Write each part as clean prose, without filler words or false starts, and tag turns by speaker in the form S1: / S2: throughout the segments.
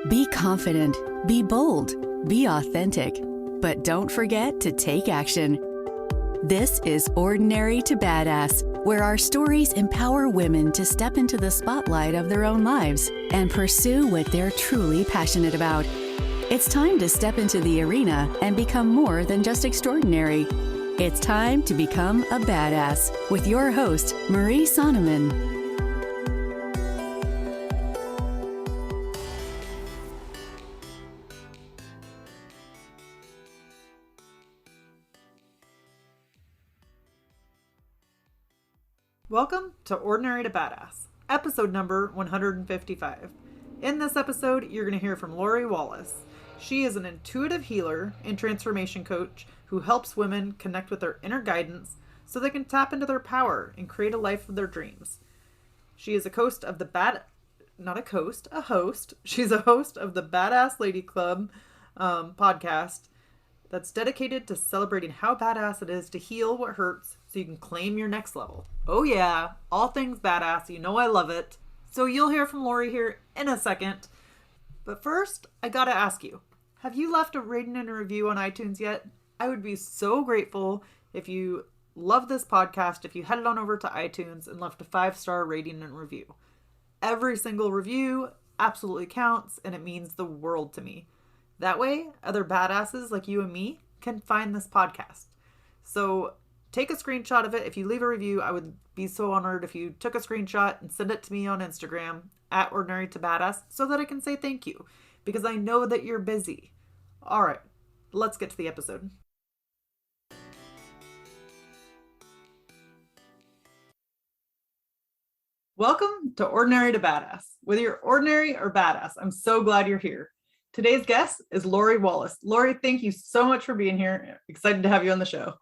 S1: Be confident, be bold, be authentic, but don't forget to take action. This is Ordinary to Badass, where our stories empower women to step into the spotlight of their own lives and pursue what they're truly passionate about. It's time to step into the arena and become more than just extraordinary. It's time to become a badass with your host, Marie Sonneman.
S2: Welcome to Ordinary to Badass, episode number 155. In this episode, you're going to hear from Lawrie Wallace. She is an intuitive healer and transformation coach who helps women connect with their inner guidance so they can tap into their power and create a life of their dreams. She is a host of the She's a host of the Badass Lady Club podcast that's dedicated to celebrating how badass it is to heal what hurts so you can claim your next level. Oh yeah, all things badass. You know I love it. So you'll hear from Lawrie here in a second. But first, I gotta ask you, have you left a rating and a review on iTunes yet? I would be so grateful if you love this podcast, if you headed on over to iTunes and left a 5-star rating and review. Every single review absolutely counts, and it means the world to me. That way, other badasses like you and me can find this podcast. So take a screenshot of it. If you leave a review, I would be so honored if you took a screenshot and send it to me on Instagram at Ordinary to Badass so that I can say thank you, because I know that you're busy. All right, let's get to the episode. Welcome to Ordinary to Badass. Whether you're ordinary or badass, I'm so glad you're here. Today's guest is Lawrie Wallace. Lawrie, thank you so much for being here. Excited to have you on the show.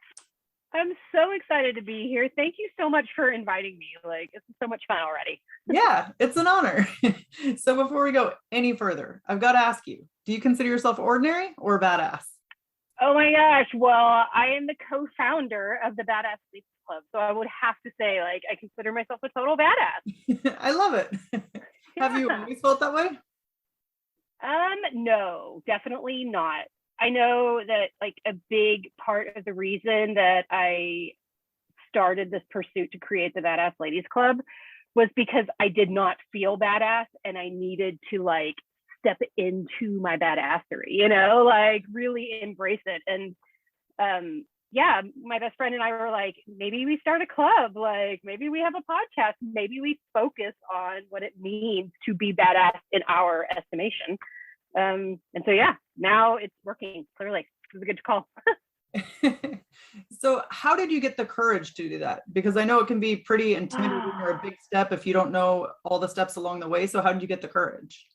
S3: I'm so excited to be here. Thank you so much for inviting me. It's so much fun already.
S2: Yeah, it's an honor. So before we go any further, I've got to ask you, do you consider yourself ordinary or badass?
S3: Oh my gosh. Well, I am the co-founder of the Badass Lady Club. So I would have to say, I consider myself a total badass.
S2: I love it. Have you always felt that way?
S3: No, definitely not. I know that a big part of the reason that I started this pursuit to create the Badass Ladies Club was because I did not feel badass and I needed to step into my badassery, really embrace it. And yeah, my best friend and I were like, maybe we start a club, maybe we have a podcast, maybe we focus on what it means to be badass in our estimation. And so, yeah, now it's working. Clearly, it was a good call.
S2: So how did you get the courage to do that? Because I know it can be pretty intimidating or a big step if you don't know all the steps along the way. So how did you get the courage?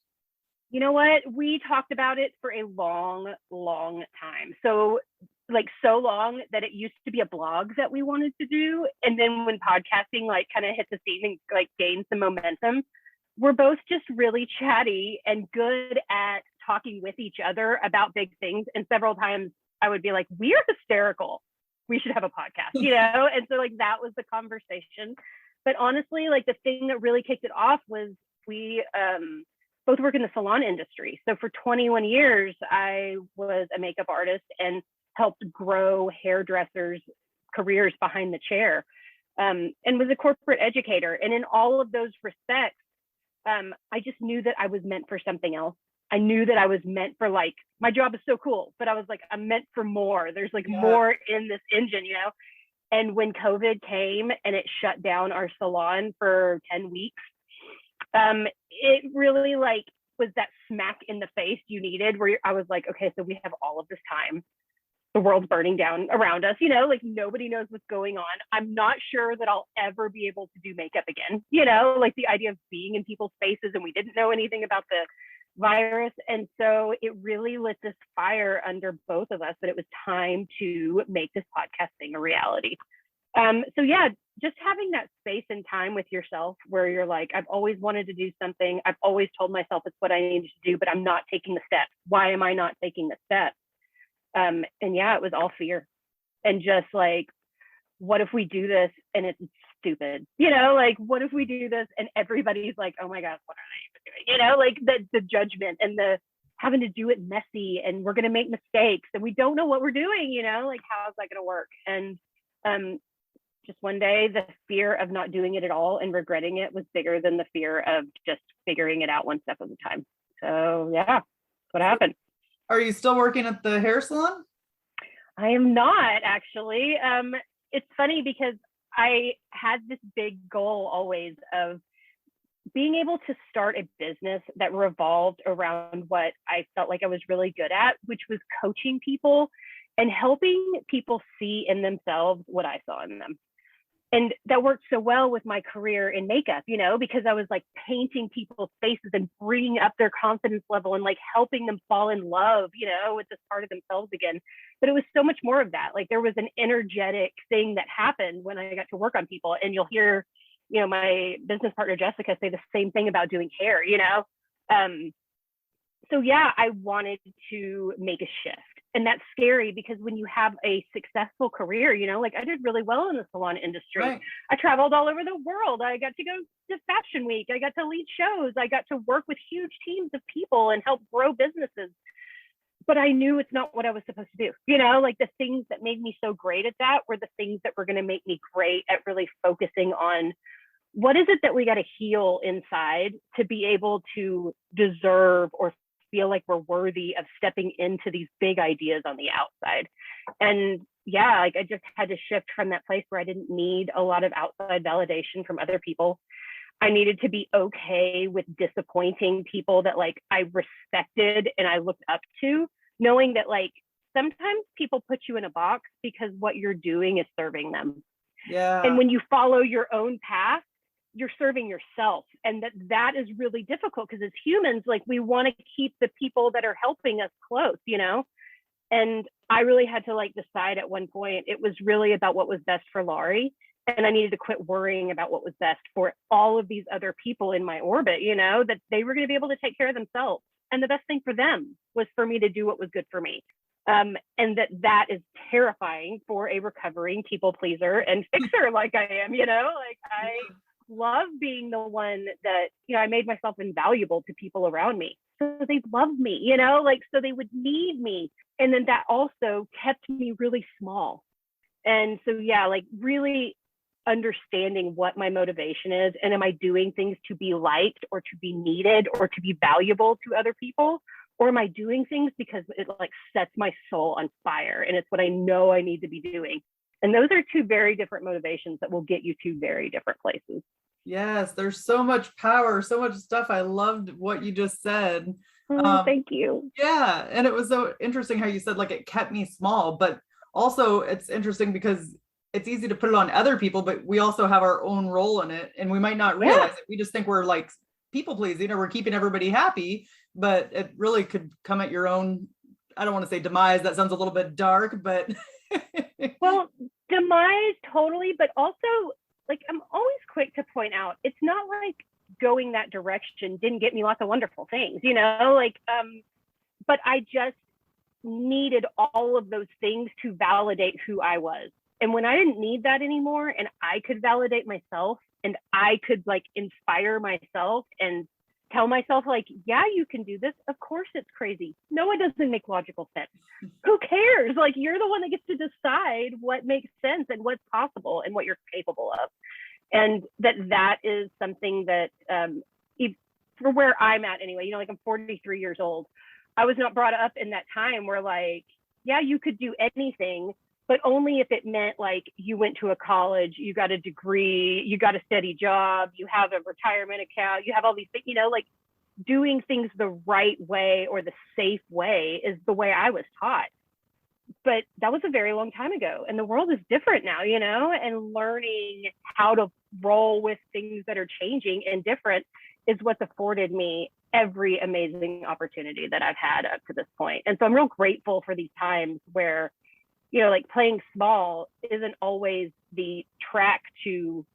S3: You know what? We talked about it for a long, long time. So so long that it used to be a blog that we wanted to do. And then when podcasting kind of hit the scene and gained some momentum, we're both just really chatty and good at talking with each other about big things. And several times I would be like, we are hysterical. We should have a podcast, And so that was the conversation. But honestly, the thing that really kicked it off was we both work in the salon industry. So for 21 years, I was a makeup artist and helped grow hairdressers' careers behind the chair, and was a corporate educator. And in all of those respects, I just knew that I was meant for something else. I knew that I was meant for my job is so cool, but I was I'm meant for more. There's more in this engine, And when COVID came and it shut down our salon for 10 weeks, it really was that smack in the face you needed where I was like, okay, so we have all of this time. The world's burning down around us, nobody knows what's going on. I'm not sure that I'll ever be able to do makeup again, the idea of being in people's faces and we didn't know anything about the virus. And so it really lit this fire under both of us that it was time to make this podcast thing a reality. So yeah, just having that space and time with yourself where you're I've always wanted to do something. I've always told myself it's what I need to do, but I'm not taking the steps. Why am I not taking the steps? And yeah, it was all fear and just what if we do this and it's stupid. Like, what if we do this and everybody's like, oh my gosh, what are they even doing? Like the judgment and the having to do it messy, and we're going to make mistakes and we don't know what we're doing, like, how's that going to work? And just one day, the fear of not doing it at all and regretting it was bigger than the fear of just figuring it out one step at a time. So yeah, that's what happened.
S2: Are you still working at the hair salon?
S3: I am not, actually. It's funny because I had this big goal always of being able to start a business that revolved around what I felt like I was really good at, which was coaching people and helping people see in themselves what I saw in them. And that worked so well with my career in makeup, because I was like painting people's faces and bringing up their confidence level and like helping them fall in love, with this part of themselves again. But it was so much more of that. Like, there was an energetic thing that happened when I got to work on people. And you'll hear, my business partner, Jessica, say the same thing about doing hair, So yeah, I wanted to make a shift. And that's scary because when you have a successful career, like I did really well in the salon industry. Right. I traveled all over the world. I got to go to Fashion Week. I got to lead shows. I got to work with huge teams of people and help grow businesses. But I knew it's not what I was supposed to do. Like the things that made me so great at that were the things that were going to make me great at really focusing on what is it that we got to heal inside to be able to deserve or feel like we're worthy of stepping into these big ideas on the outside. And yeah, like I just had to shift from that place where I didn't need a lot of outside validation from other people. I needed to be okay with disappointing people that like I respected and I looked up to, knowing that like sometimes people put you in a box because what you're doing is serving them.
S2: Yeah.
S3: And when you follow your own path, you're serving yourself. And that is really difficult because as humans, like we want to keep the people that are helping us close, And I really had to like decide at one point, it was really about what was best for Lawrie. And I needed to quit worrying about what was best for all of these other people in my orbit, that they were going to be able to take care of themselves. And the best thing for them was for me to do what was good for me. And that is terrifying for a recovering people pleaser and fixer like I am, like I love being the one that, I made myself invaluable to people around me. So they loved me, so they would need me. And then that also kept me really small. And so, yeah, like really understanding what my motivation is. And am I doing things to be liked or to be needed or to be valuable to other people? Or am I doing things because it like sets my soul on fire and it's what I know I need to be doing? And those are two very different motivations that will get you to very different places.
S2: Yes, there's so much power, so much stuff. I loved what you just said.
S3: Thank you.
S2: Yeah. And it was so interesting how you said like it kept me small, but also it's interesting because it's easy to put it on other people, but we also have our own role in it. And we might not realize it. We just think we're like people pleasing or we're keeping everybody happy, but it really could come at your own, I don't want to say demise. That sounds a little bit dark, but.
S3: Well, demise totally, but also like I'm always quick to point out, it's not like going that direction didn't get me lots of wonderful things, but I just needed all of those things to validate who I was. And when I didn't need that anymore and I could validate myself and I could like inspire myself and tell myself like, yeah, you can do this. Of course it's crazy. No, it doesn't make logical sense. Who cares? Like you're the one that gets to decide what makes sense and what's possible and what you're capable of. And that is something that for where I'm at anyway, like I'm 43 years old. I was not brought up in that time where like, yeah, you could do anything, but only if it meant like you went to a college, you got a degree, you got a steady job, you have a retirement account, you have all these things, like doing things the right way or the safe way is the way I was taught. But that was a very long time ago. And the world is different now, and learning how to roll with things that are changing and different is what's afforded me every amazing opportunity that I've had up to this point. And so I'm real grateful for these times where, like playing small isn't always the track to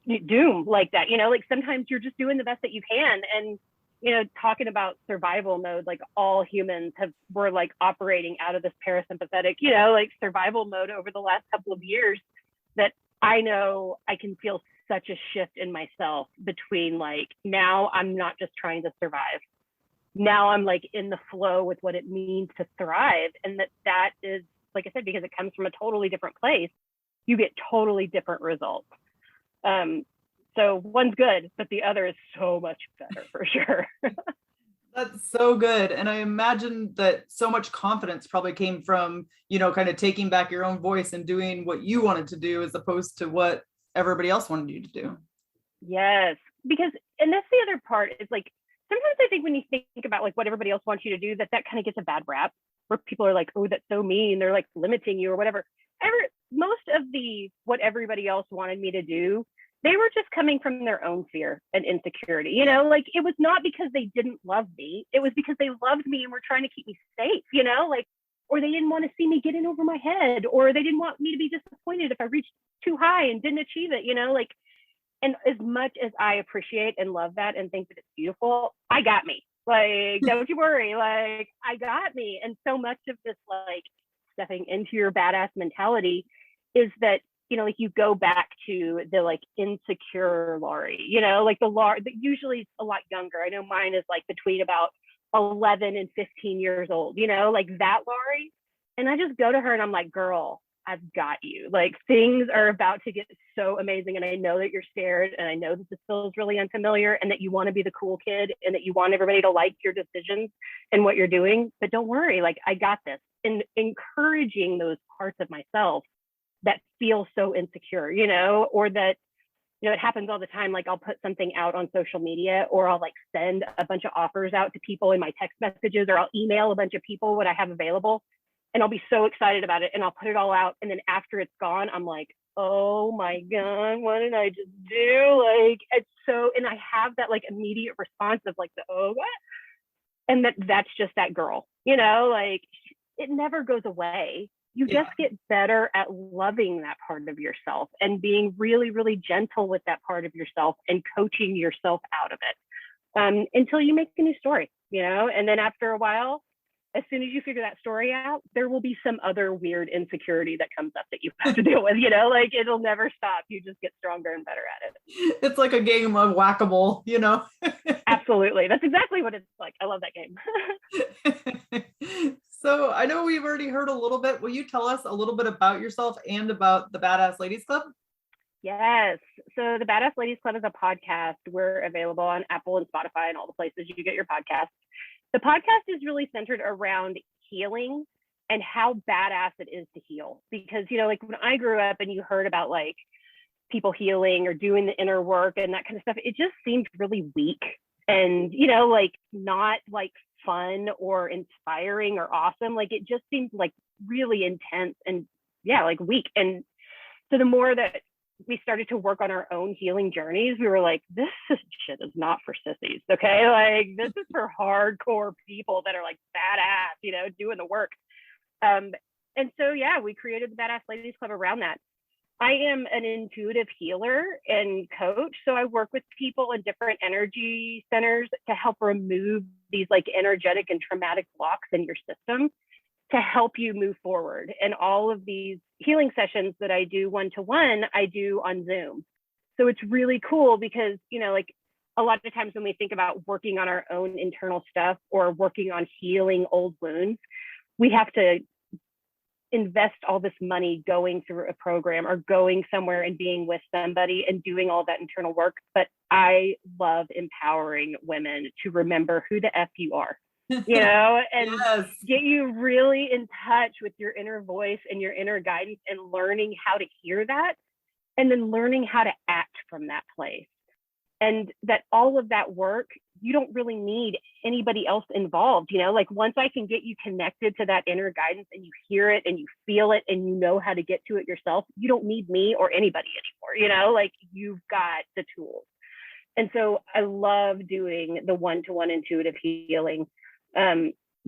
S3: doom like that, like sometimes you're just doing the best that you can. And, talking about survival mode, like all humans were like operating out of this parasympathetic, like survival mode over the last couple of years that I know I can feel such a shift in myself between like, now I'm not just trying to survive. Now I'm like in the flow with what it means to thrive. And that is, like I said, because it comes from a totally different place, you get totally different results. So one's good, but the other is so much better for sure.
S2: That's so good. And I imagine that so much confidence probably came from, kind of taking back your own voice and doing what you wanted to do as opposed to what everybody else wanted you to do.
S3: Yes, because, and that's the other part is like, sometimes I think when you think about like what everybody else wants you to do, that kind of gets a bad rap where people are like, oh, that's so mean. They're like limiting you or whatever. Most of the, what everybody else wanted me to do, they were just coming from their own fear and insecurity, like it was not because they didn't love me. It was because they loved me and were trying to keep me safe, like, or they didn't want to see me get in over my head, or they didn't want me to be disappointed if I reached too high and didn't achieve it, like, and as much as I appreciate and love that and think that it's beautiful, I got me. Like, don't you worry. Like, I got me. And so much of this, like, stepping into your badass mentality is that, like you go back to the like insecure Lawrie, like the Lawrie that usually is a lot younger. I know mine is like between about 11 and 15 years old, like that Lawrie. And I just go to her and I'm like, girl, I've got you. Like things are about to get so amazing. And I know that you're scared. And I know that this feels really unfamiliar and that you want to be the cool kid and that you want everybody to like your decisions and what you're doing. But don't worry, like I got this. And encouraging those parts of myself that feel so insecure, or that, it happens all the time. Like I'll put something out on social media or I'll like send a bunch of offers out to people in my text messages, or I'll email a bunch of people what I have available. And I'll be so excited about it and I'll put it all out. And then after it's gone, I'm like, oh my God, what did I just do? Like, it's so, and I have that like immediate response of like, oh, what? And that's just that girl, like it never goes away. You just get better at loving that part of yourself and being really, really gentle with that part of yourself and coaching yourself out of it until you make a new story, and then after a while, as soon as you figure that story out, there will be some other weird insecurity that comes up that you have to deal with, like it'll never stop. You just get stronger and better at it.
S2: It's like a game of whack-a-mole,
S3: Absolutely. That's exactly what it's like. I love that
S2: game. So I know we've already heard a little bit. Will you tell us a little bit about yourself and about the Badass Ladies Club?
S3: Yes. So the Badass Ladies Club is a podcast. We're available on Apple and Spotify and all the places you get your podcasts. The podcast is really centered around healing and how badass it is to heal. Because, like when I grew up and you heard about like people healing or doing the inner work and that kind of stuff, it just seemed really weak and, like not like fun or inspiring or awesome. Like it just seemed like really intense and like weak. And so the more that we started to work on our own healing journeys, we were like, this shit is not for sissies. Okay. Like this is for hardcore people that are like badass, doing the work. And so, we created the Badass Ladies Club around that. I am an intuitive healer and coach. So I work with people in different energy centers to help remove these like energetic and traumatic blocks in your system to help you move forward. And all of these healing sessions that I do one-to-one, I do on Zoom. So it's really cool because, like a lot of times when we think about working on our own internal stuff or working on healing old wounds, we have to invest all this money going through a program or going somewhere and being with somebody and doing all that internal work. But I love empowering women to remember who the F you are, and yes. Get you really in touch with your inner voice and your inner guidance and learning how to hear that and then learning how to act from that place. And that all of that work, you don't really need anybody else involved, like once I can get you connected to that inner guidance and you hear it and you feel it and you know how to get to it yourself, you don't need me or anybody anymore, like you've got the tools. And so I love doing the one-to-one intuitive healing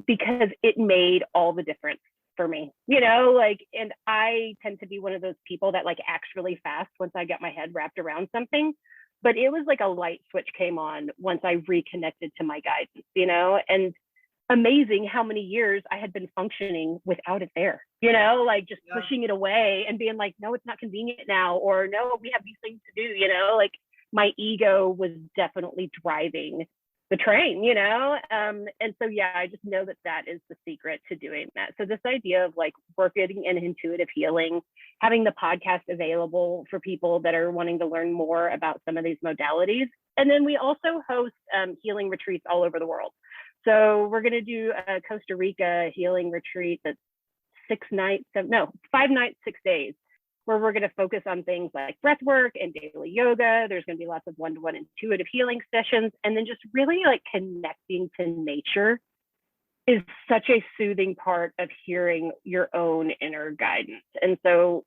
S3: because it made all the difference for me, like, and I tend to be one of those people that like acts really fast once I get my head wrapped around something. But it was like a light switch came on once I reconnected to my guidance, and amazing how many years I had been functioning without it there, you know, like just pushing it away and being like, no, it's not convenient now, or no, we have these things to do, you know, like my ego was definitely driving the train, you know? And so, yeah, I just know that that is the secret to doing that. So this idea of like working in intuitive healing, having the podcast available for people that are wanting to learn more about some of these modalities. And then we also host healing retreats all over the world. So we're going to do a Costa Rica healing retreat that's 5 nights, 6 days, where we're going to focus on things like breath work and daily yoga. There's going to be lots of one-to-one intuitive healing sessions. And then just really like connecting to nature is such a soothing part of hearing your own inner guidance. And so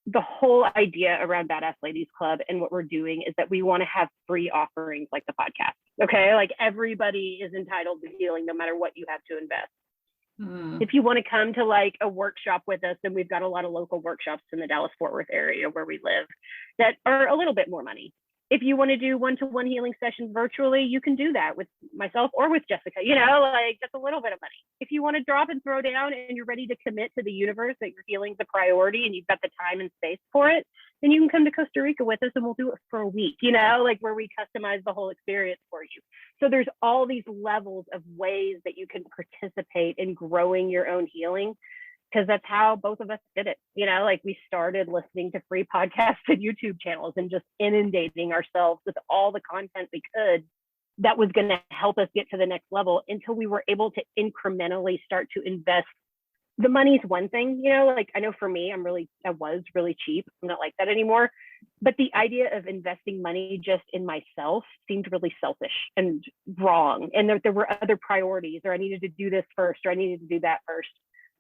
S3: the whole idea around Badass Ladies Club and what we're doing is that we want to have free offerings like the podcast. Okay. Like everybody is entitled to healing no matter what you have to invest. If you want to come to like a workshop with us, and we've got a lot of local workshops in the Dallas-Fort Worth area where we live that are a little bit more money. If you want to do one-to-one healing sessions virtually, you can do that with myself or with Jessica, you know, like that's a little bit of money. If you want to drop and throw down and you're ready to commit to the universe that your healing's a priority and you've got the time and space for it, then you can come to Costa Rica with us and we'll do it for a week, you know, like where we customize the whole experience for you. So there's all these levels of ways that you can participate in growing your own healing, because that's how both of us did it. You know, like we started listening to free podcasts and YouTube channels and just inundating ourselves with all the content we could that was going to help us get to the next level until we were able to incrementally start to invest. The money's one thing, you know, like I know for me, I was really cheap. I'm not like that anymore. But the idea of investing money just in myself seemed really selfish and wrong. And there were other priorities, or I needed to do this first, or I needed to do that first.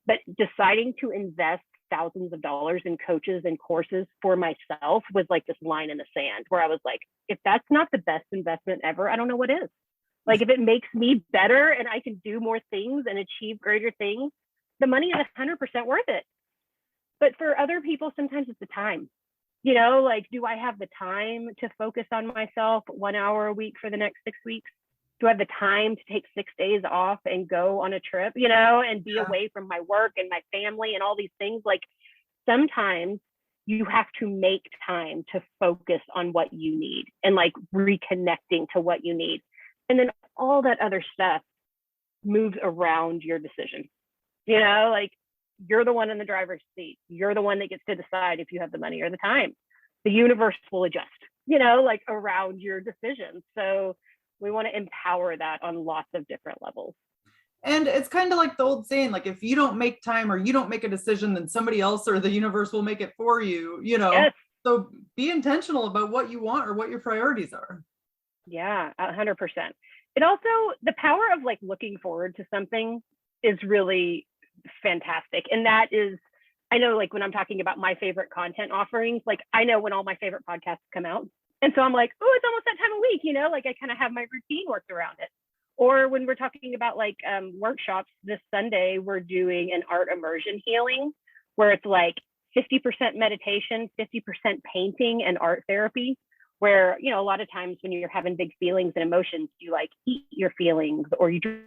S3: But deciding to invest thousands of dollars in coaches and courses for myself was like this line in the sand where I was like, if that's not the best investment ever, I don't know what is. Like if it makes me better and I can do more things and achieve greater things, the money is 100% worth it. But for other people, sometimes it's the time. You know, like, do I have the time to focus on myself 1 hour a week for the next 6 weeks? Do I have the time to take 6 days off and go on a trip, you know, and be away from my work and my family and all these things? Like sometimes you have to make time to focus on what you need and like reconnecting to what you need. And then all that other stuff moves around your decision. You know, like you're the one in the driver's seat. You're the one that gets to decide if you have the money or the time. The universe will adjust, you know, like around your decisions. So we want to empower that on lots of different levels.
S2: And it's kind of like the old saying, like if you don't make time or you don't make a decision, then somebody else or the universe will make it for you, you know. Yes. So be intentional about what you want or what your priorities are.
S3: Yeah, 100%. It also, the power of like looking forward to something is really fantastic. And that is, I know like when I'm talking about my favorite content offerings, like I know when all my favorite podcasts come out. And so I'm like, oh, it's almost that time of week, you know, like I kind of have my routine worked around it. Or when we're talking about like workshops, this Sunday, we're doing an art immersion healing where it's like 50% meditation, 50% painting and art therapy, where, you know, a lot of times when you're having big feelings and emotions, you like eat your feelings or you drink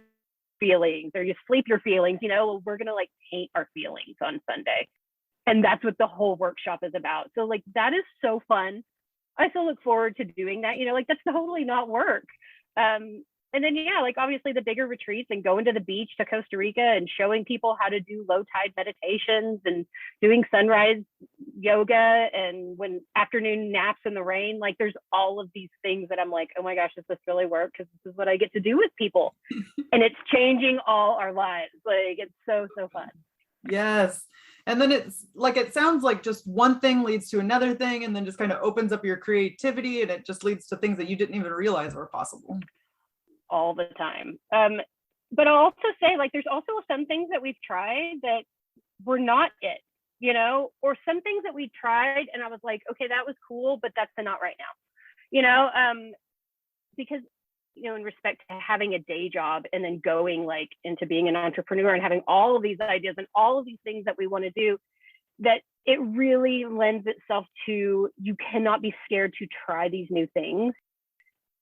S3: feelings or you sleep your feelings, you know, we're going to like paint our feelings on Sunday. And that's what the whole workshop is about. So like, that is so fun. I still look forward to doing that, you know, like that's totally not work. And then, yeah, like obviously the bigger retreats and going to the beach to Costa Rica and showing people how to do low tide meditations and doing sunrise yoga and when afternoon naps in the rain, like there's all of these things that I'm like, oh my gosh, does this really work? Because this is what I get to do with people. And it's changing all our lives. Like it's so, so fun.
S2: Yes. And then it's like, it sounds like just one thing leads to another thing and then just kind of opens up your creativity and it just leads to things that you didn't even realize were possible.
S3: All the time. But I'll also say like, there's also some things that we've tried that were not it, you know, or some things that we tried and I was like, okay, that was cool, but that's the not right now, you know, because, you know, in respect to having a day job and then going like into being an entrepreneur and having all of these ideas and all of these things that we want to do, that it really lends itself to, you cannot be scared to try these new things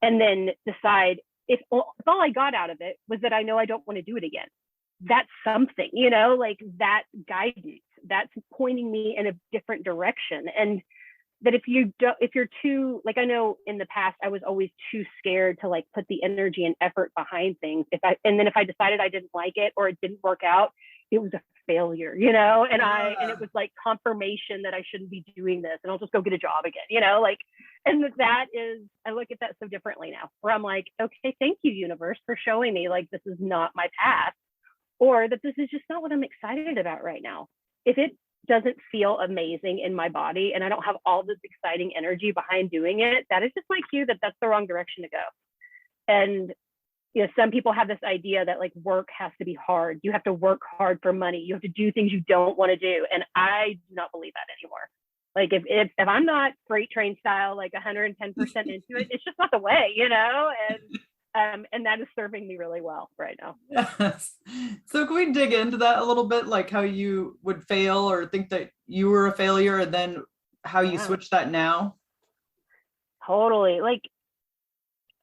S3: and then decide, if all I got out of it was that I know I don't want to do it again, that's something, you know, like that guidance, that's pointing me in a different direction. And that if you're too, like, I know in the past I was always too scared to like put the energy and effort behind things. And then if I decided I didn't like it or it didn't work out, it was a failure, you know, and and it was like confirmation that I shouldn't be doing this, and I'll just go get a job again, you know, like, and that is, I look at that so differently now, where I'm like, okay, thank you, universe, for showing me like this is not my path, or that this is just not what I'm excited about right now. If it doesn't feel amazing in my body and I don't have all this exciting energy behind doing it, that is just my cue that that's the wrong direction to go. And you know, some people have this idea that like work has to be hard. You have to work hard for money. You have to do things you don't want to do. And I do not believe that anymore. Like if I'm not freight train style, like 110% into it, it's just not the way, you know? And that is serving me really well right now.
S2: Yes. So can we dig into that a little bit, like how you would fail or think that you were a failure, and then how you switch that now?
S3: Totally. Like,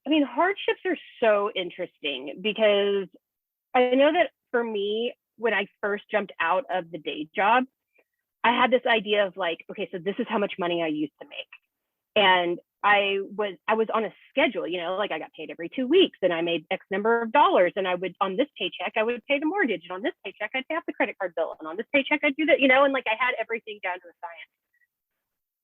S3: I mean, hardships are so interesting because I know that for me, when I first jumped out of the day job, I had this idea of like, okay, so this is how much money I used to make. And I was on a schedule, you know, like I got paid every 2 weeks and I made X number of dollars, and I would, on this paycheck, I would pay the mortgage, and on this paycheck, I'd pay off the credit card bill, and on this paycheck, I'd do that, you know, and like I had everything down to a science.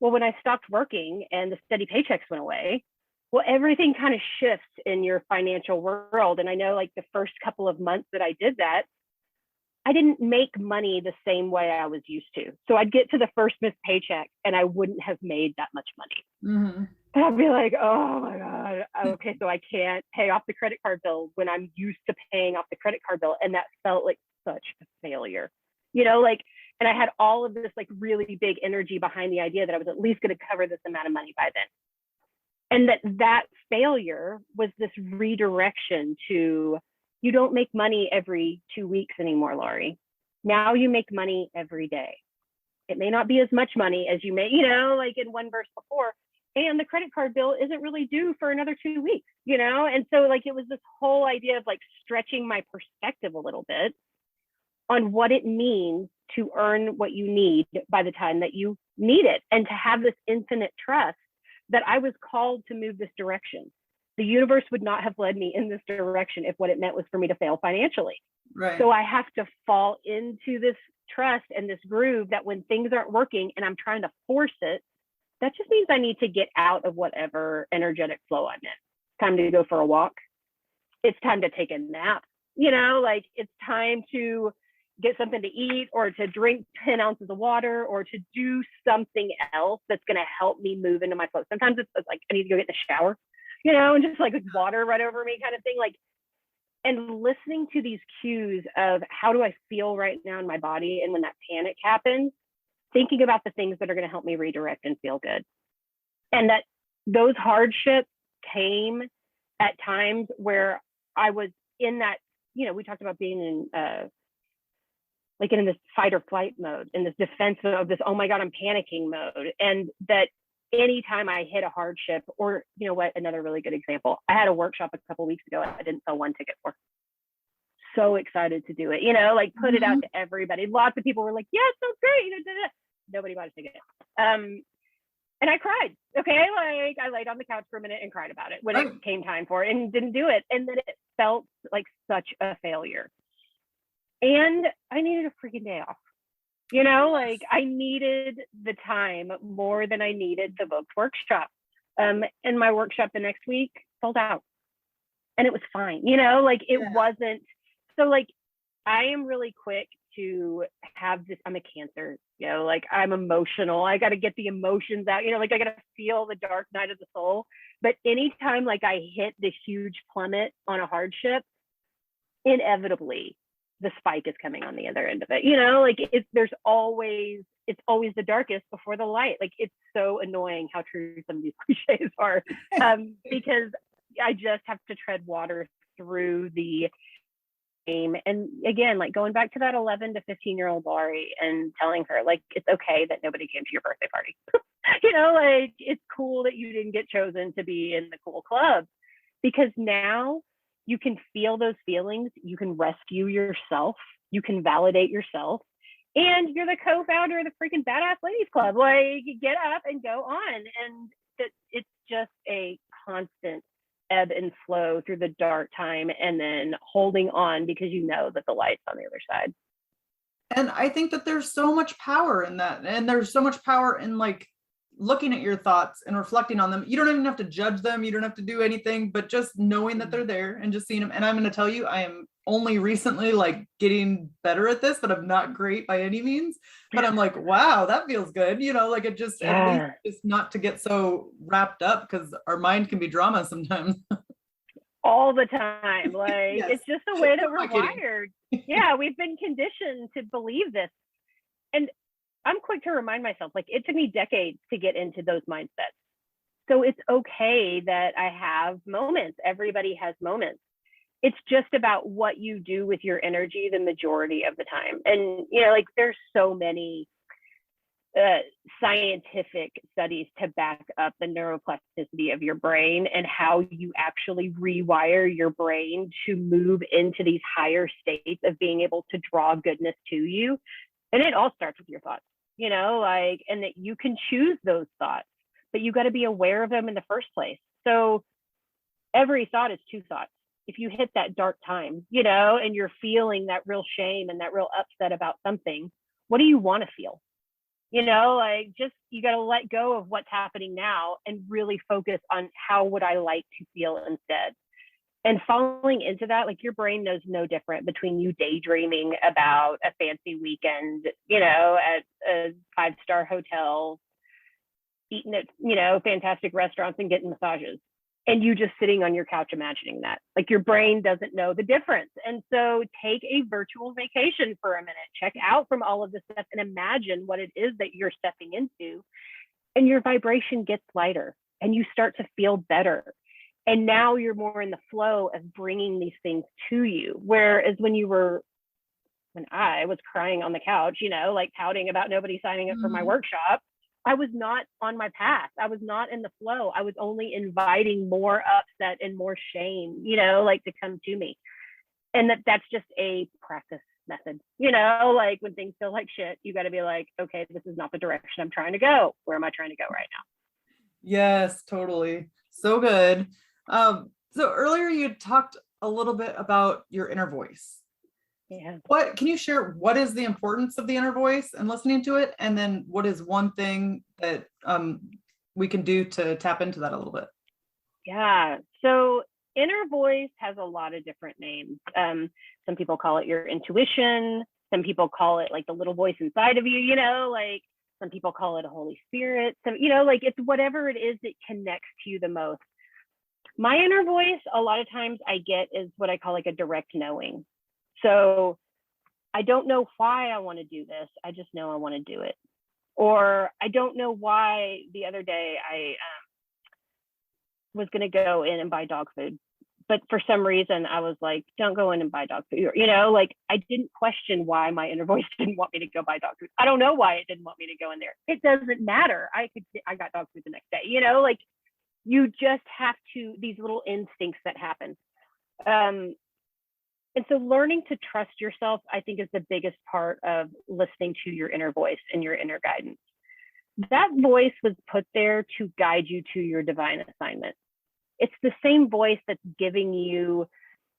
S3: Well, when I stopped working and the steady paychecks went away, well, everything kind of shifts in your financial world. And I know like the first couple of months that I did that, I didn't make money the same way I was used to. So I'd get to the first missed paycheck and I wouldn't have made that much money.
S2: Mm-hmm.
S3: And I'd be like, oh my God, okay, so I can't pay off the credit card bill when I'm used to paying off the credit card bill. And that felt like such a failure, you know, like, and I had all of this like really big energy behind the idea that I was at least going to cover this amount of money by then. And that failure was this redirection to, you don't make money every 2 weeks anymore, Lawrie. Now you make money every day. It may not be as much money as you may, you know, like in one verse before, and the credit card bill isn't really due for another 2 weeks, you know? And so like, it was this whole idea of like stretching my perspective a little bit on what it means to earn what you need by the time that you need it, and to have this infinite trust that I was called to move this direction. The universe would not have led me in this direction if what it meant was for me to fail financially.
S2: Right.
S3: So I have to fall into this trust and this groove that when things aren't working and I'm trying to force it, that just means I need to get out of whatever energetic flow I'm in. It's time to go for a walk. It's time to take a nap. You know, like it's time to get something to eat, or to drink 10 ounces of water, or to do something else that's going to help me move into my flow. Sometimes it's like I need to go get in the shower, you know, and just like water right over me kind of thing. Like, and listening to these cues of how do I feel right now in my body, and when that panic happens, thinking about the things that are going to help me redirect and feel good. And that those hardships came at times where I was in that, you know, we talked about being in like in this fight or flight mode, in this defense mode, of this, oh my God, I'm panicking mode. And that anytime I hit a hardship, or, you know what, another really good example, I had a workshop a couple of weeks ago I didn't sell one ticket for. So excited to do it, you know, like put it out to everybody. Lots of people were like, yeah, it sounds great. You know, nobody bought a ticket. And I cried. Okay. Like I laid on the couch for a minute and cried about it when it came time for it, and didn't do it. And then it felt like such a failure. And I needed a freaking day off. You know, like I needed the time more than I needed the booked workshop. And my workshop the next week sold out. And it was fine. You know, like it wasn't. So like I am really quick to have this, I'm a Cancer, you know, like I'm emotional. I got to get the emotions out, you know, like I got to feel the dark night of the soul. But anytime like I hit the huge plummet on a hardship, inevitably the spike is coming on the other end of it, you know, like it's always the darkest before the light. Like it's so annoying how true some of these cliches are, because I just have to tread water through the game. And again, like going back to that 11 to 15-year-old Lawrie and telling her like, it's okay that nobody came to your birthday party. You know, like it's cool that you didn't get chosen to be in the cool club, because now You can feel those feelings. You can rescue yourself. You can validate yourself. And you're the co-founder of the freaking Badass Ladies Club. Like, get up and go on. And it's just a constant ebb and flow through the dark time, and then holding on because you know that the light's on the other side.
S2: And I think that there's so much power in that. And there's so much power in like looking at your thoughts and reflecting on them. You don't even have to judge them. You don't have to do anything, but just knowing that they're there and just seeing them. And I'm going to tell you, I am only recently like getting better at this, but I'm not great by any means. But I'm like, wow, that feels good. You know, like it just, at least just not to get so wrapped up, because our mind can be drama sometimes.
S3: All the time. Like,
S2: Yes.
S3: It's just the way that we're
S2: Not kidding.
S3: wired. Yeah, we've been conditioned to believe this. And I'm quick to remind myself, like, it took me decades to get into those mindsets. So it's okay that I have moments. Everybody has moments. It's just about what you do with your energy the majority of the time. And, you know, like, there's so many scientific studies to back up the neuroplasticity of your brain and how you actually rewire your brain to move into these higher states of being able to draw goodness to you. And it all starts with your thoughts, you know, like, and that you can choose those thoughts, but you got to be aware of them in the first place. So every thought is two thoughts. If you hit that dark time, you know, and you're feeling that real shame and that real upset about something, what do you want to feel? You know, like, just, you got to let go of what's happening now and really focus on how would I like to feel instead. And falling into that, like, your brain knows no different between you daydreaming about a fancy weekend, you know, at a 5-star hotel, eating at, you know, fantastic restaurants and getting massages, and you just sitting on your couch imagining that. Like, your brain doesn't know the difference. And so take a virtual vacation for a minute, check out from all of this stuff and imagine what it is that you're stepping into, and your vibration gets lighter and you start to feel better. And now you're more in the flow of bringing these things to you. Whereas when I was crying on the couch, you know, like touting about nobody signing up for my workshop, I was not on my path. I was not in the flow. I was only inviting more upset and more shame, you know, like, to come to me. And that's just a practice method, you know, like, when things feel like shit, you got to be like, okay, this is not the direction I'm trying to go. Where am I trying to go right now?
S2: Yes, totally. So good. So earlier you talked a little bit about your inner voice.
S3: Yeah.
S2: What can you share? What is the importance of the inner voice and listening to it? And then what is one thing that we can do to tap into that a little bit?
S3: Yeah. So inner voice has a lot of different names. Some people call it your intuition. Some people call it like the little voice inside of you, you know, like, some people call it a Holy Spirit. So, you know, like, it's whatever it is that connects to you the most. My inner voice, a lot of times I get is what I call like a direct knowing. So I don't know why I want to do this. I just know I want to do it. Or I don't know why the other day I was going to go in and buy dog food. But for some reason, I was like, don't go in and buy dog food. You know, like, I didn't question why my inner voice didn't want me to go buy dog food. I don't know why it didn't want me to go in there. It doesn't matter. I got dog food the next day, you know, like, you just have to, these little instincts that happen. And so learning to trust yourself, I think, is the biggest part of listening to your inner voice and your inner guidance. That voice was put there to guide you to your divine assignment. It's the same voice that's giving you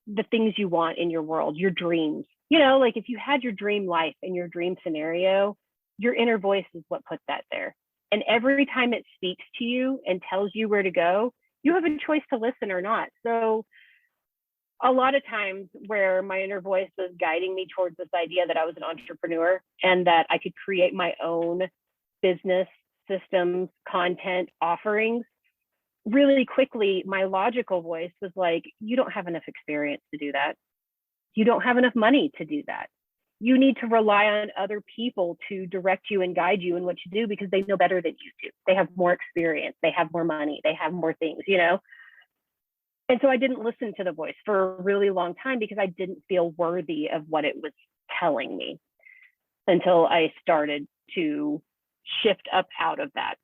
S3: the things you want in your world, your dreams. You know, like, if you had your dream life and your dream scenario, your inner voice is what put that there. And every time it speaks to you and tells you where to go, you have a choice to listen or not. So a lot of times where my inner voice was guiding me towards this idea that I was an entrepreneur and that I could create my own business systems, content, offerings, really quickly, my logical voice was like, you don't have enough experience to do that. You don't have enough money to do that. You need to rely on other people to direct you and guide you in what you do, because they know better than you do. They have more experience, they have more money, they have more things, you know? And so I didn't listen to the voice for a really long time because I didn't feel worthy of what it was telling me, until I started to shift up out of that.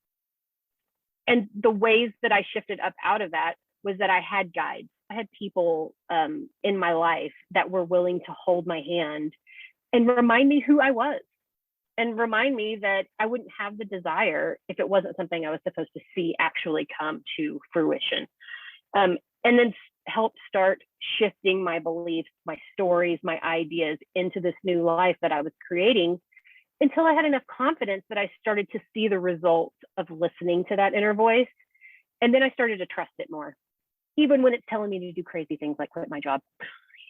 S3: And the ways that I shifted up out of that was that I had guides. had people in my life that were willing to hold my hand and remind me who I was, and remind me that I wouldn't have the desire if it wasn't something I was supposed to see actually come to fruition. And then help start shifting my beliefs, my stories, my ideas into this new life that I was creating, until I had enough confidence that I started to see the results of listening to that inner voice. And then I started to trust it more, even when it's telling me to do crazy things like quit my job,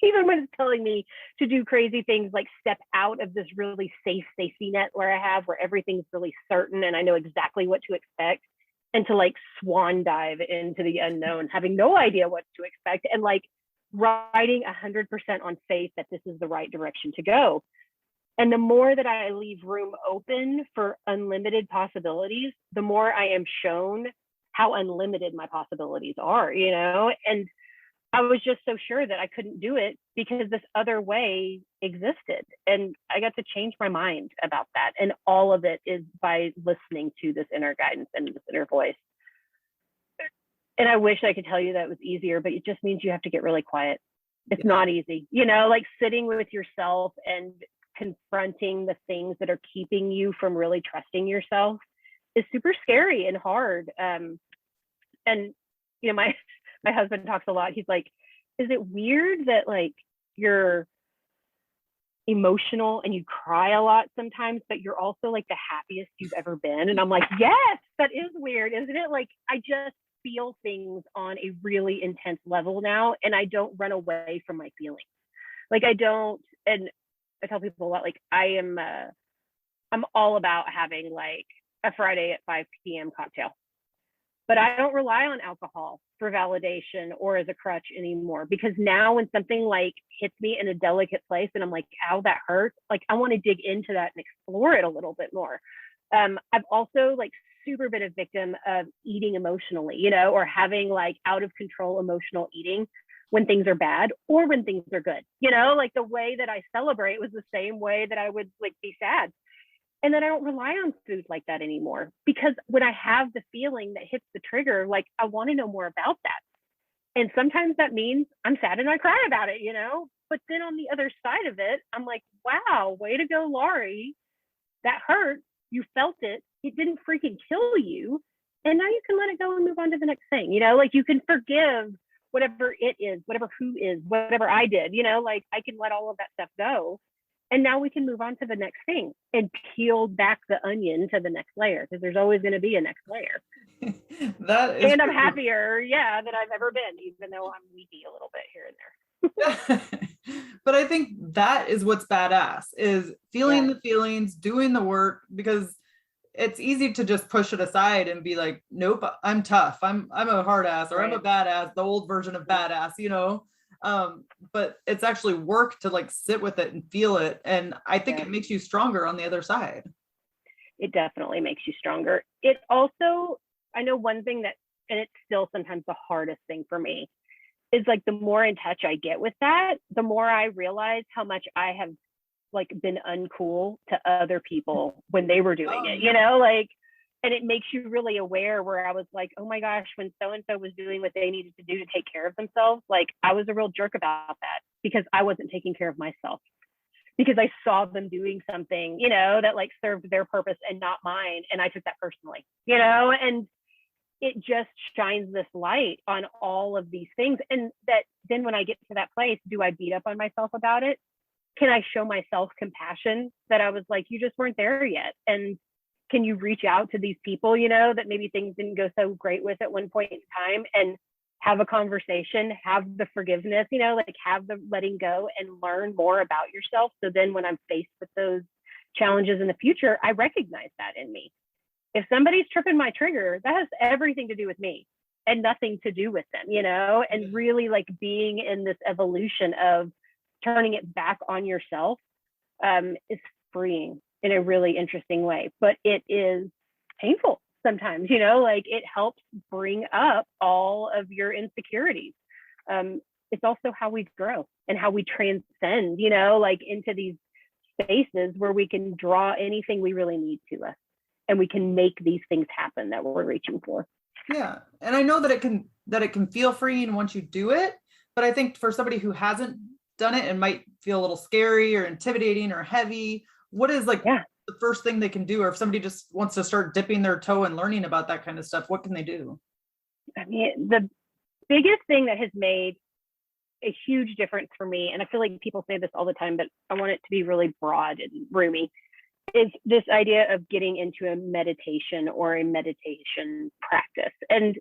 S3: even when it's telling me to do crazy things like step out of this really safe safety net where I have, where everything's really certain and I know exactly what to expect, and to like swan dive into the unknown, having no idea what to expect, and like riding 100% on faith that this is the right direction to go. And the more that I leave room open for unlimited possibilities, the more I am shown how unlimited my possibilities are, you know? And I was just so sure that I couldn't do it because this other way existed. And I got to change my mind about that. And all of it is by listening to this inner guidance and this inner voice. And I wish I could tell you that it was easier, but it just means you have to get really quiet. It's not easy, you know, like sitting with yourself and confronting the things that are keeping you from really trusting yourself is super scary and hard. And, you know, my husband talks a lot. He's like, is it weird that like you're emotional and you cry a lot sometimes, but you're also like the happiest you've ever been? And I'm like, yes, that is weird, isn't it? Like, I just feel things on a really intense level now, and I don't run away from my feelings. Like I don't, and I tell people a lot, like I'm all about having like a Friday at 5 p.m. cocktail, but I don't rely on alcohol for validation or as a crutch anymore, because now when something like hits me in a delicate place and I'm like, ow, that hurts, like I want to dig into that and explore it a little bit more. I've also like super been a victim of eating emotionally, you know, or having like out of control emotional eating when things are bad or when things are good, you know, like the way that I celebrate was the same way that I would like be sad. And then I don't rely on food like that anymore, because when I have the feeling that hits the trigger, like I want to know more about that. And sometimes that means I'm sad and I cry about it, you know, but then on the other side of it, I'm like, wow, way to go, Lawrie. That hurt. You felt it. It didn't freaking kill you. And now you can let it go and move on to the next thing, you know, like you can forgive whatever it is, whatever who is, whatever I did, you know, like I can let all of that stuff go. And now we can move on to the next thing and peel back the onion to the next layer, because there's always going to be a next layer.
S2: That is,
S3: and I'm happier, yeah, than I've ever been, even though I'm weepy a little bit here and
S2: there. But I think that is what's badass, is feeling the feelings, doing the work, because it's easy to just push it aside and be like, nope, I'm tough. I'm a hard ass, or I'm a badass, the old version of badass, you know? But it's actually work to like sit with it and feel it. And I think it makes you stronger on the other side.
S3: It definitely makes you stronger. It also, I know one thing that, and it's still sometimes the hardest thing for me, is like the more in touch I get with that, the more I realize how much I have like been uncool to other people when they were doing it, you know, like, and it makes you really aware, where I was like, oh my gosh, when so-and-so was doing what they needed to do to take care of themselves, like I was a real jerk about that because I wasn't taking care of myself, because I saw them doing something, you know, that like served their purpose and not mine. And I took that personally, you know, and it just shines this light on all of these things. And that then when I get to that place, do I beat up on myself about it? Can I show myself compassion that I was like, you just weren't there yet? And can you reach out to these people, you know, that maybe things didn't go so great with at one point in time, and have a conversation, have the forgiveness, you know, like have the letting go and learn more about yourself. So then when I'm faced with those challenges in the future, I recognize that in me. If somebody's tripping my trigger, that has everything to do with me and nothing to do with them, you know, and really like being in this evolution of turning it back on yourself is freeing in a really interesting way, but it is painful sometimes, you know, like it helps bring up all of your insecurities. It's also how we grow and how we transcend, you know, like into these spaces where we can draw anything we really need to us, and we can make these things happen that we're reaching for.
S2: Yeah. And I know that it can feel freeing once you do it, But I think for somebody who hasn't done it and might feel a little scary or intimidating or heavy, what is like the first thing they can do? Or if somebody just wants to start dipping their toe and learning about that kind of stuff, what can they do?
S3: I mean, the biggest thing that has made a huge difference for me, and I feel like people say this all the time, but I want it to be really broad and roomy, is this idea of getting into a meditation or a meditation practice. And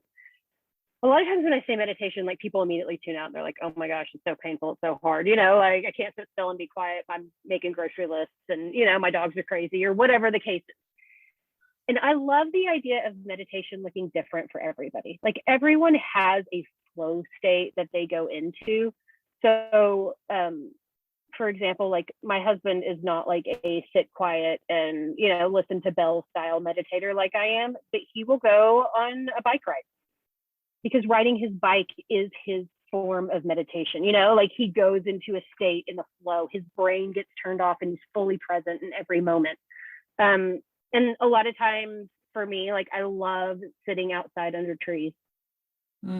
S3: a lot of times when I say meditation, like people immediately tune out and they're like, oh my gosh, it's so painful, it's so hard. You know, like I can't sit still and be quiet. I'm making grocery lists and, you know, my dogs are crazy or whatever the case is. And I love the idea of meditation looking different for everybody. Like everyone has a flow state that they go into. So, for example, like my husband is not like a sit quiet and, you know, listen to Bell style meditator like I am, but he will go on a bike ride because riding his bike is his form of meditation. You know, like he goes into a state in the flow, his brain gets turned off and he's fully present in every moment. And a lot of times for me, like I love sitting outside under trees.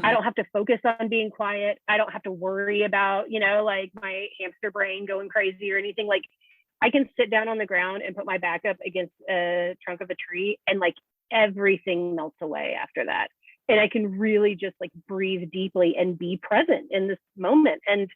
S3: I don't have to focus on being quiet. I don't have to worry about, you know, like my hamster brain going crazy or anything. Like I can sit down on the ground and put my back up against a trunk of a tree and like everything melts away after that. And I can really just like breathe deeply and be present in this moment. And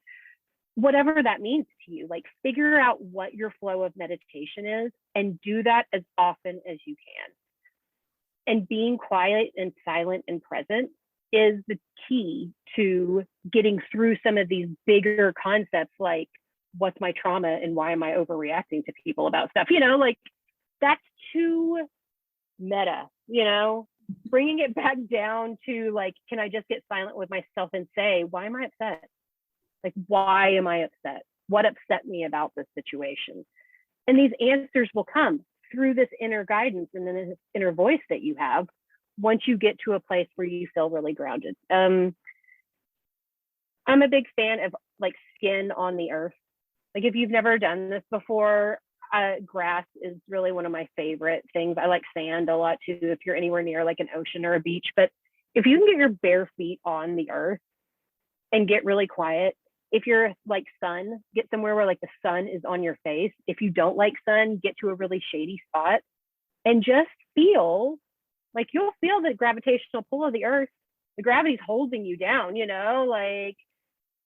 S3: whatever that means to you, like figure out what your flow of meditation is and do that as often as you can. And being quiet and silent and present is the key to getting through some of these bigger concepts like what's my trauma and why am I overreacting to people about stuff, you know, like that's too meta, you know, bringing it back down to like, can I just get silent with myself and say, why am I upset? Like, why am I upset? What upset me about this situation? And these answers will come through this inner guidance and then this inner voice that you have once you get to a place where you feel really grounded. I'm a big fan of like skin on the earth. Like if you've never done this before, grass is really one of my favorite things. I like sand a lot too, if you're anywhere near like an ocean or a beach. But if you can get your bare feet on the earth and get really quiet, if you're like sun, get somewhere where like the sun is on your face. If you don't like sun, get to a really shady spot and just feel like you'll feel the gravitational pull of the earth. The gravity's holding you down, you know, like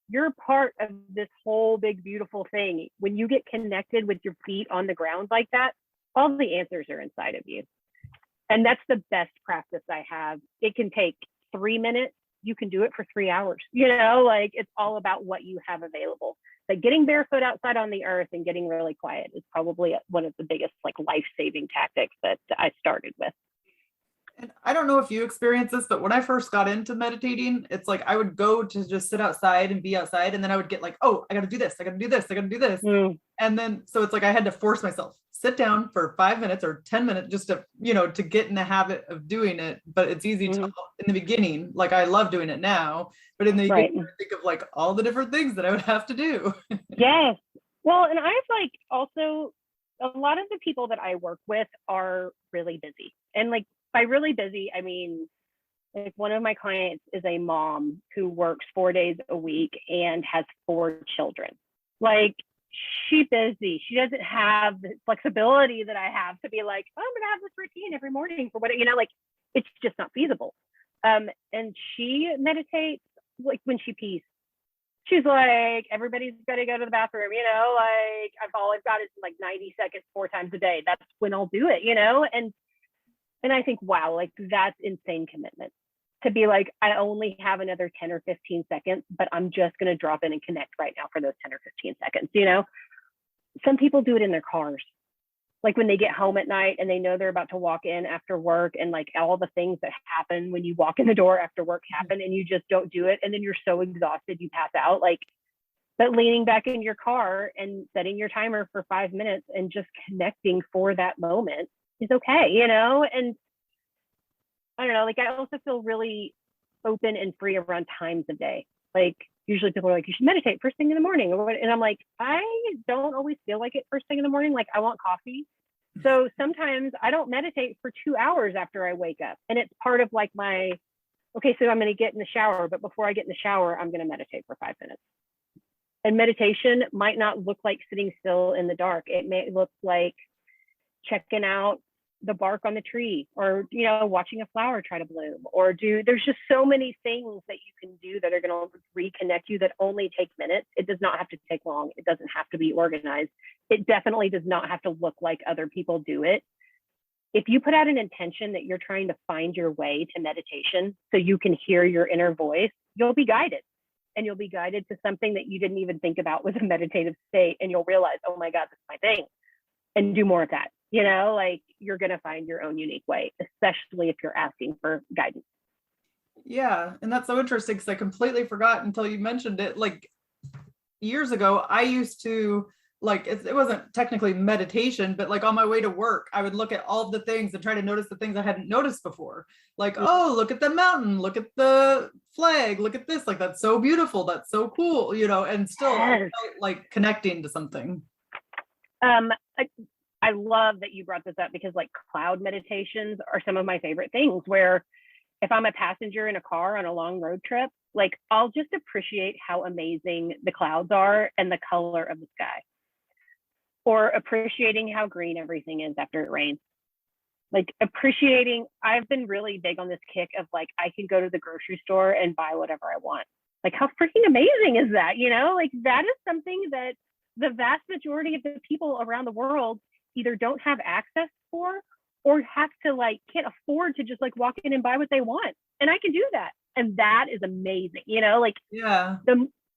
S3: you're part of this whole big, beautiful thing. When you get connected with your feet on the ground like that, all the answers are inside of you. And that's the best practice I have. It can take 3 minutes. You can do it for 3 hours, you know, like it's all about what you have available. But getting barefoot outside on the earth and getting really quiet is probably one of the biggest like life-saving tactics that I started with.
S2: And I don't know if you experienced this, but when I first got into meditating, it's like I would go to just sit outside and be outside. And then I would get like, oh, I got to do this. I got to do this. I got to do this. And then, so it's like I had to force myself, sit down for 5 minutes or 10 minutes just to, you know, to get in the habit of doing it. But it's easy to, in the beginning, like I love doing it now, but in the beginning, I think of like all the different things that I would have to do.
S3: Yes. Well, and I've like also, a lot of the people that I work with are really busy. And like, by really busy, I mean, like one of my clients is a mom who works 4 days a week and has 4 children. Like she's busy. She doesn't have the flexibility that I have to be like, oh, I'm gonna have this routine every morning for what, you know, like it's just not feasible. And she meditates like when she pees. She's like, everybody's got to go to the bathroom, you know, like all I've got is like 90 seconds 4 times a day. That's when I'll do it, you know? And I think, wow, like that's insane commitment to be like, I only have another 10 or 15 seconds, but I'm just going to drop in and connect right now for those 10 or 15 seconds. You know, some people do it in their cars. Like when they get home at night and they know they're about to walk in after work and like all the things that happen when you walk in the door after work happen and you just don't do it. And then you're so exhausted, you pass out. Like, but leaning back in your car and setting your timer for 5 minutes and just connecting for that moment is okay, you know? And I don't know, like I also feel really open and free around times of day. Like usually people are like, you should meditate first thing in the morning. And I'm like, I don't always feel like it first thing in the morning. Like I want coffee. So sometimes I don't meditate for 2 hours after I wake up. And it's part of like my okay, so I'm going to get in the shower, but before I get in the shower, I'm going to meditate for 5 minutes. And meditation might not look like sitting still in the dark. It may look like checking out the bark on the tree, or, you know, watching a flower try to bloom, or there's just so many things that you can do that are going to reconnect you that only take minutes. It does not have to take long. It doesn't have to be organized. It definitely does not have to look like other people do it. If you put out an intention that you're trying to find your way to meditation so you can hear your inner voice, you'll be guided. And you'll be guided to something that you didn't even think about was a meditative state. And you'll realize, oh my God, this is my thing. And do more of that. You know, like, you're going to find your own unique way, especially if you're asking for guidance.
S2: Yeah. And that's so interesting because I completely forgot until you mentioned it. Like, years ago, I used to, like, it wasn't technically meditation, but like on my way to work, I would look at all of the things and try to notice the things I hadn't noticed before. Like, oh, look at the mountain, look at the flag, look at this, like, that's so beautiful, that's so cool, you know, and still I felt like connecting to something.
S3: I love that you brought this up, because like cloud meditations are some of my favorite things, where if I'm a passenger in a car on a long road trip, like, I'll just appreciate how amazing the clouds are and the color of the sky, or appreciating how green everything is after it rains. Like, I've been really big on this kick of like, I can go to the grocery store and buy whatever I want. Like, how freaking amazing is that? You know, like, that is something that the vast majority of the people around the world either don't have access for, or have to, like, can't afford to just like walk in and buy what they want. And I can do that. And that is amazing, you know, like,
S2: yeah.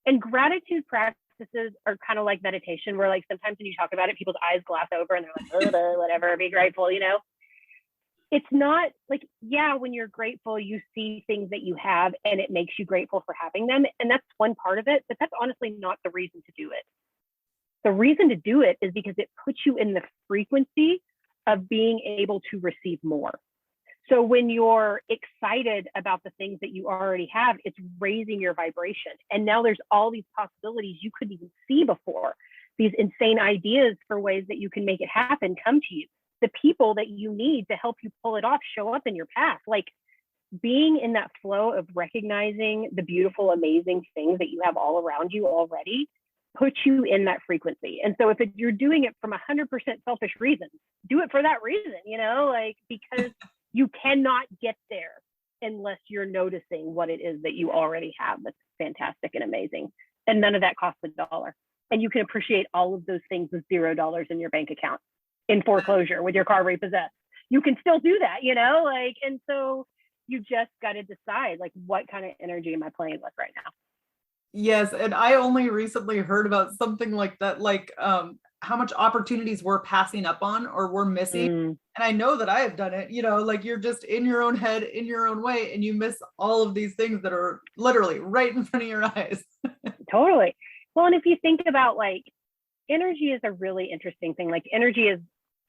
S3: And gratitude practices are kind of like meditation, where like sometimes when you talk about it, people's eyes glass over and they're like, whatever, be grateful, you know. It's not like, yeah, when you're grateful, you see things that you have and it makes you grateful for having them. And that's one part of it, but that's honestly not the reason to do it. The reason to do it is because it puts you in the frequency of being able to receive more. So when you're excited about the things that you already have, it's raising your vibration. And now there's all these possibilities you couldn't even see before. These insane ideas for ways that you can make it happen come to you. The people that you need to help you pull it off show up in your path. Like, being in that flow of recognizing the beautiful, amazing things that you have all around you already puts you in that frequency. And so if you're doing it from 100% selfish reasons, do it for that reason, you know, like, because you cannot get there unless you're noticing what it is that you already have that's fantastic and amazing. And none of that costs $1. And you can appreciate all of those things with $0 in your bank account, in foreclosure, with your car repossessed. You can still do that, you know, like, and so you just got to decide, like, what kind of energy am I playing with right now?
S2: Yes, and I only recently heard about something like that, like how much opportunities we're passing up on or we're missing. And I know that I have done it, you know, like, you're just in your own head, in your own way, and you miss all of these things that are literally right in front of your eyes.
S3: Totally. Well, and if you think about, like, energy is a really interesting thing. Like, energy is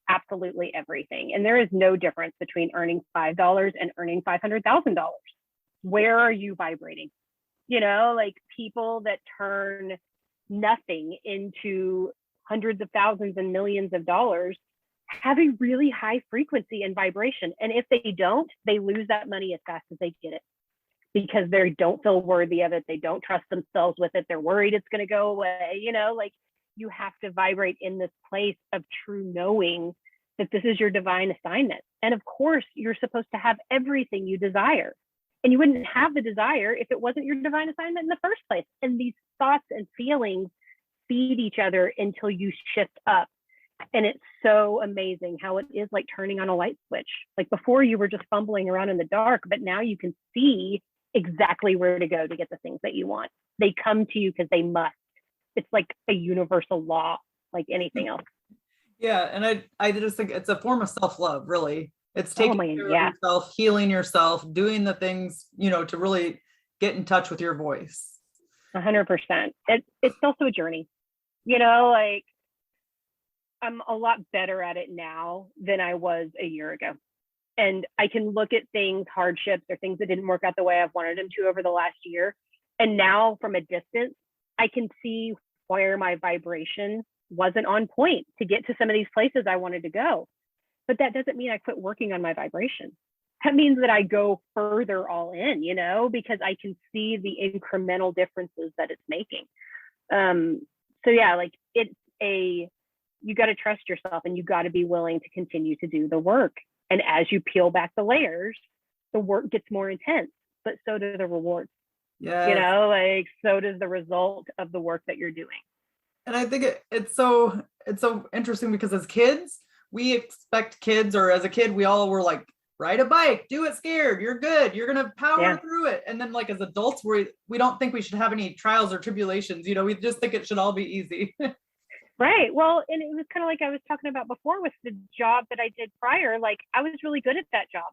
S3: absolutely everything. And there is no difference between earning $5 and earning $500,000. Where are you vibrating? You know, like, people that turn nothing into hundreds of thousands and millions of dollars have a really high frequency and vibration. And if they don't, they lose that money as fast as they get it, because they don't feel worthy of it. They don't trust themselves with it. They're worried it's going to go away. You know, like, you have to vibrate in this place of true knowing that this is your divine assignment. And of course, you're supposed to have everything you desire. And you wouldn't have the desire if it wasn't your divine assignment in the first place. And these thoughts and feelings feed each other until you shift up. And it's so amazing how it is like turning on a light switch. Like, before, you were just fumbling around in the dark, but now you can see exactly where to go to get the things that you want. They come to you because they must. It's like a universal law, like anything else.
S2: Yeah, and I just think it's a form of self-love, really. It's taking care of yourself, healing yourself, doing the things, you know, to really get in touch with your voice.
S3: 100%. It's also a journey, you know, like, I'm a lot better at it now than I was a year ago. And I can look at things, hardships, or things that didn't work out the way I've wanted them to over the last year. And now, from a distance, I can see where my vibration wasn't on point to get to some of these places I wanted to go. But that doesn't mean I quit working on my vibration. that means that I go further all in, because I can see the incremental differences that it's making. So yeah, like you got to trust yourself, and you got to be willing to continue to do the work. And as you peel back the layers, the work gets more intense, but so do the rewards.
S2: Yeah.
S3: Like so does the result of the work that you're doing.
S2: And I think it's so interesting because as kids, we expect kids, or as a kid, we all were like, ride a bike, do it scared, you're good, you're gonna power through it. And then like as adults, we don't think we should have any trials or tribulations. We just think it should all be easy.
S3: Right. Well, and it was kind of like I was talking about before with the job that I did prior. Like I was really good at that job,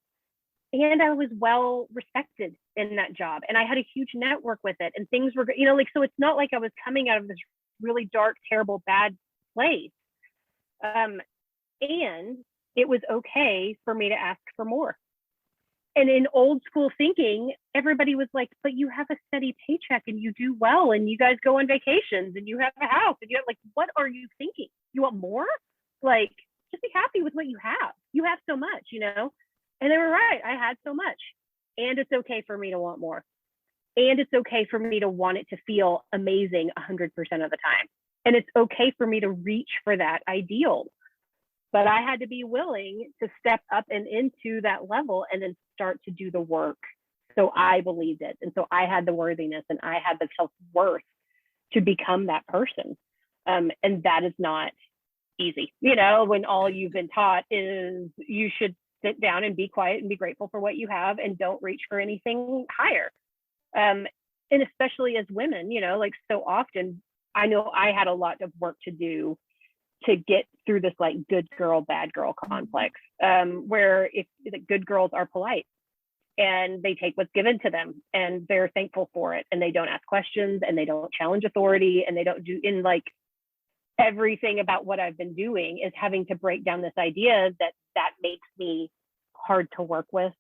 S3: and I was well respected in that job, and I had a huge network with it, and things were, like, so it's not like I was coming out of this really dark, terrible, bad place. And it was okay for me to ask for more. And in old school thinking, everybody was like, but you have a steady paycheck and you do well, and you guys go on vacations and you have a house, and you have, like, what are you thinking? You want more? Like, just be happy with what you have. You have so much, And they were right. I had so much. And it's okay for me to want more. And it's okay for me to want it to feel amazing 100% of the time. And it's okay for me to reach for that ideal. But I had to be willing to step up and into that level and then start to do the work. So I believed it. And so I had the worthiness and I had the self-worth to become that person. And that is not easy, when all you've been taught is you should sit down and be quiet and be grateful for what you have and don't reach for anything higher. And especially as women, like so often, I know I had a lot of work to do to get through this like good girl, bad girl complex, where if the good girls are polite and they take what's given to them and they're thankful for it, and they don't ask questions and they don't challenge authority, and they don't do in like everything about what I've been doing is having to break down this idea that makes me hard to work with,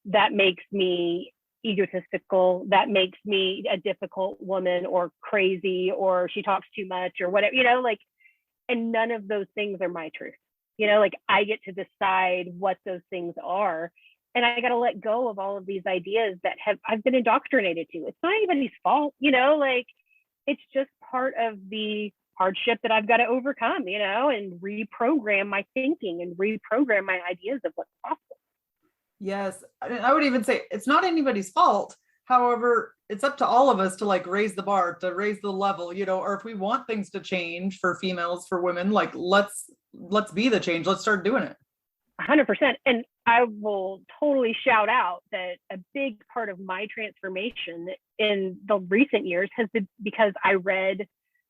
S3: that makes me egotistical, that makes me a difficult woman or crazy, or she talks too much or whatever, and none of those things are my truth. Like I get to decide what those things are, and I got to let go of all of these ideas that I've been indoctrinated to. It's not anybody's fault, like it's just part of the hardship that I've got to overcome, and reprogram my thinking and reprogram my ideas of what's possible.
S2: Yes. I would even say it's not anybody's fault. However, it's up to all of us to like raise the bar, to raise the level, or if we want things to change for females, for women, like let's be the change. Let's start doing it.
S3: 100%. And I will totally shout out that a big part of my transformation in the recent years has been because I read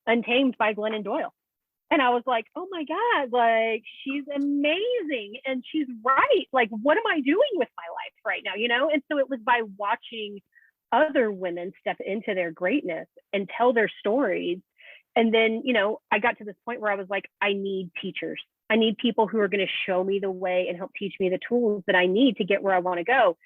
S3: Untamed by Glennon Doyle. And I was like, oh my God, like she's amazing. And she's right. Like, what am I doing with my life right now? And so it was by watching other women step into their greatness and tell their stories. And then, I got to this point where I was like, I need teachers. I need people who are going to show me the way and help teach me the tools that I need to get where I want to go.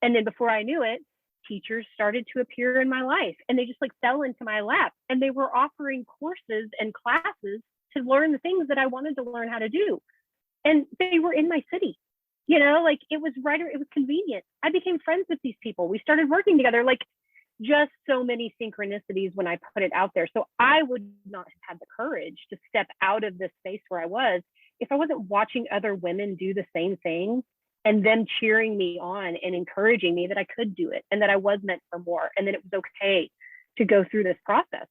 S3: And then before I knew it, teachers started to appear in my life, and they just like fell into my lap, and they were offering courses and classes to learn the things that I wanted to learn how to do. And they were in my city, like it was right, it was convenient. I became friends with these people. We started working together, like just so many synchronicities when I put it out there. So I would not have had the courage to step out of this space where I was if I wasn't watching other women do the same thing and them cheering me on and encouraging me that I could do it and that I was meant for more, and that it was okay to go through this process,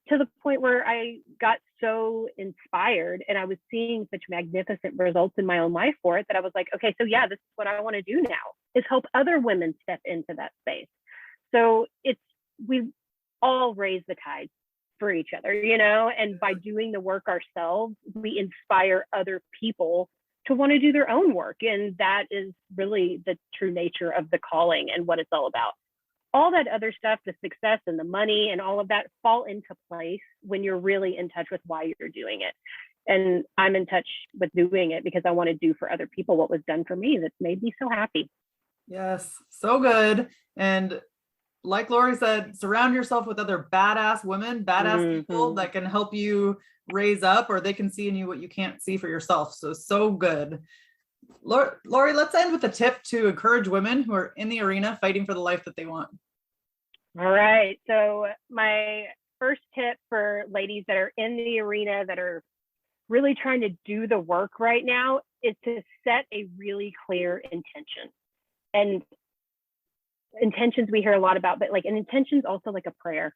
S3: to the point where I got so inspired and I was seeing such magnificent results in my own life for it that I was like, okay, so yeah, this is what I want to do now, is help other women step into that space. So we all raise the tide for each other, and by doing the work ourselves, we inspire other people to want to do their own work. And that is really the true nature of the calling and what it's all about. All that other stuff, the success and the money and all of that, fall into place when you're really in touch with why you're doing it. And I'm in touch with doing it because I want to do for other people what was done for me that's made me so happy.
S2: Yes, so good. And like Lawrie said, surround yourself with other badass women, badass people that can help you raise up, or they can see in you what you can't see for yourself. So good. Lawrie, let's end with a tip to encourage women who are in the arena fighting for the life that they want.
S3: All right. So my first tip for ladies that are in the arena that are really trying to do the work right now is to set a really clear intention. And intentions we hear a lot about, but like an intention is also like a prayer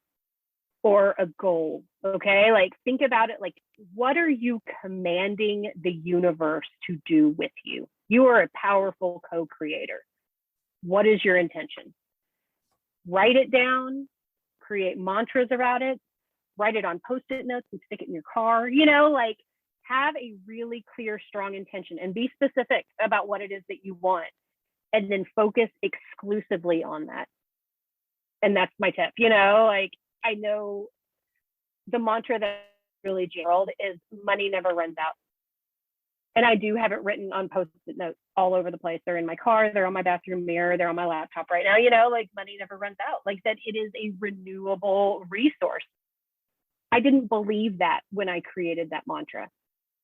S3: or a goal. Okay. Like think about it like, what are you commanding the universe to do with you? You are a powerful co-creator. What is your intention? Write it down, create mantras about it, write it on Post-it notes and stick it in your car, like have a really clear, strong intention and be specific about what it is that you want. And then focus exclusively on that. And that's my tip, like I know the mantra that really gerald is money never runs out. And I do have it written on Post-it notes all over the place. They're in my car, they're on my bathroom mirror, they're on my laptop right now, like money never runs out, like that it is a renewable resource. I didn't believe that when I created that mantra,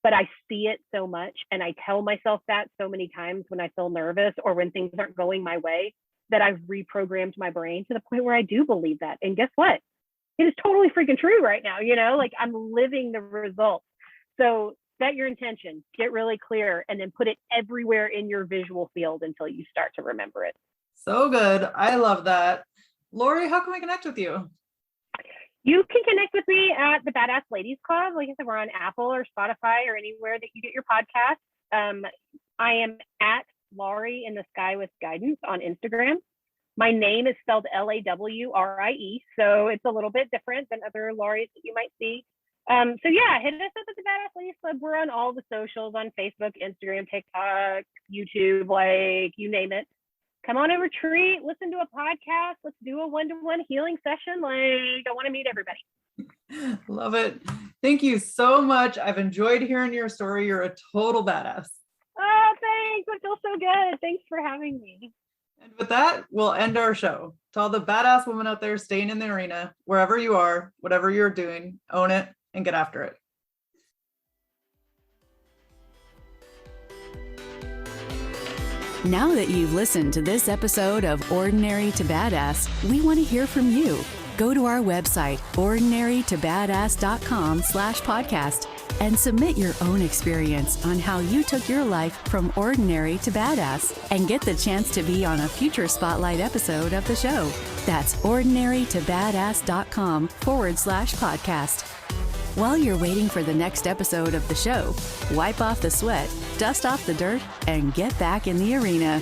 S3: but I see it so much. And I tell myself that so many times when I feel nervous or when things aren't going my way, that I've reprogrammed my brain to the point where I do believe that. And guess what? It is totally freaking true right now, like I'm living the results. So set your intention, get really clear, and then put it everywhere in your visual field until you start to remember it.
S2: So good. I love that. Lawrie, how can we connect with you?
S3: You can connect with me at the Badass Ladies Club. Like I said, we're on Apple or Spotify or anywhere that you get your podcast. I am at Lawrie in the Sky with Guidance on Instagram. My name is spelled Lawrie, so it's a little bit different than other Lawries that you might see. So yeah, hit us up at the Badass Ladies Club. We're on all the socials on Facebook, Instagram, TikTok, YouTube, like you name it. Come on a retreat, listen to a podcast. Let's do a one-to-one healing session. Like I want to meet everybody.
S2: Love it. Thank you so much. I've enjoyed hearing your story. You're a total badass.
S3: Oh, thanks. I feel so good. Thanks for having me.
S2: And with that, we'll end our show. To all the badass women out there staying in the arena, wherever you are, whatever you're doing, own it and get after it.
S1: Now that you've listened to this episode of Ordinary to Badass, we want to hear from you. Go to our website, ordinarytobadass.com/podcast, and submit your own experience on how you took your life from ordinary to badass and get the chance to be on a future Spotlight episode of the show. That's ordinarytobadass.com/podcast. While you're waiting for the next episode of the show, wipe off the sweat, dust off the dirt, and get back in the arena.